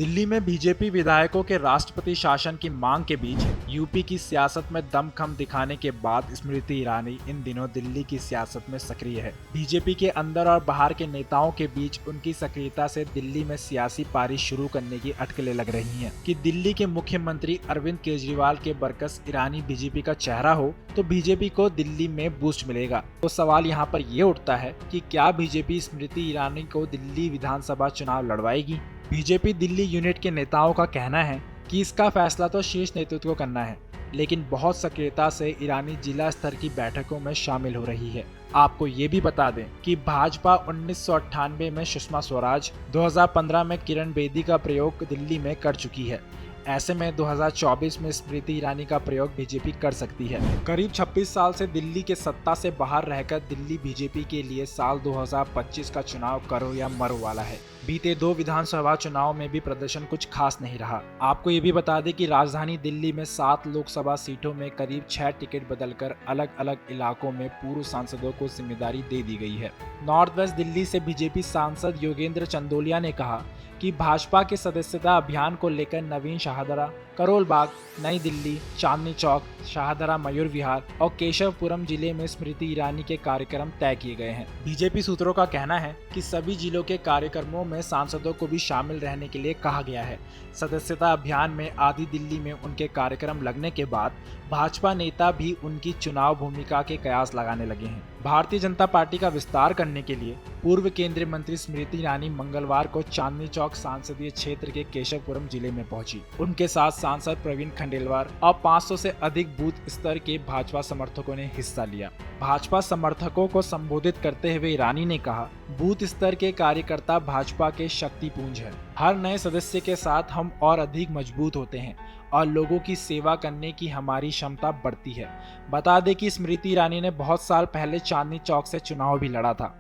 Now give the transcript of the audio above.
दिल्ली में बीजेपी विधायकों के राष्ट्रपति शासन की मांग के बीच यूपी की सियासत में दमखम दिखाने के बाद स्मृति ईरानी इन दिनों दिल्ली की सियासत में सक्रिय है। बीजेपी के अंदर और बाहर के नेताओं के बीच उनकी सक्रियता से दिल्ली में सियासी पारी शुरू करने की अटकलें लग रही हैं कि दिल्ली के मुख्यमंत्री अरविंद केजरीवाल के बरकस ईरानी बीजेपी का चेहरा हो तो बीजेपी को दिल्ली में बूस्ट मिलेगा। तो सवाल यहाँ पर ये उठता है कि क्या बीजेपी स्मृति ईरानी को दिल्ली विधानसभा चुनाव लड़वाएगी। बीजेपी दिल्ली यूनिट के नेताओं का कहना है कि इसका फैसला तो शीर्ष नेतृत्व को करना है, लेकिन बहुत सक्रियता से ईरानी जिला स्तर की बैठकों में शामिल हो रही है। आपको ये भी बता दें कि भाजपा 1998 में सुषमा स्वराज, 2015 में किरण बेदी का प्रयोग दिल्ली में कर चुकी है। ऐसे में 2024 में स्मृति ईरानी का प्रयोग बीजेपी कर सकती है। करीब 26 साल से दिल्ली के सत्ता से बाहर रहकर दिल्ली बीजेपी के लिए साल 2025 का चुनाव करो या मरो वाला है। बीते 2 विधानसभा चुनाव में भी प्रदर्शन कुछ खास नहीं रहा। आपको ये भी बता दें कि राजधानी दिल्ली में 7 लोकसभा सीटों में करीब 6 टिकट बदलकर अलग अलग इलाकों में पूर्व सांसदों को जिम्मेदारी दे दी गई है। नॉर्थ वेस्ट दिल्ली से बीजेपी सांसद योगेंद्र चंदोलिया ने कहा कि भाजपा के सदस्यता अभियान को लेकर नवीन शाहदरा, करोल बाग, नई दिल्ली, चांदनी चौक, शाहदरा, मयूर विहार और केशवपुरम जिले में स्मृति ईरानी के कार्यक्रम तय किए गए हैं। बीजेपी सूत्रों का कहना है कि सभी जिलों के कार्यक्रमों में सांसदों को भी शामिल रहने के लिए कहा गया है। सदस्यता अभियान में आधी दिल्ली में उनके कार्यक्रम लगने के बाद भाजपा नेता भी उनकी चुनाव भूमिका के कयास लगाने लगे हैं। भारतीय जनता पार्टी का विस्तार करने के लिए पूर्व केंद्रीय मंत्री स्मृति ईरानी मंगलवार को चांदनी चौक संसदीय क्षेत्र के केशवपुरम जिले में पहुंची। उनके साथ सांसद प्रवीण खंडेलवाल और 500 से अधिक बूथ स्तर के भाजपा समर्थकों ने हिस्सा लिया। भाजपा समर्थकों को संबोधित करते हुए ईरानी ने कहा, बूथ स्तर के कार्यकर्ता भाजपा के शक्तिपुंज है। हर नए सदस्य के साथ हम और अधिक मजबूत होते हैं और लोगों की सेवा करने की हमारी क्षमता बढ़ती है। बता दें कि स्मृति ईरानी ने बहुत साल पहले चांदनी चौक से चुनाव भी लड़ा था।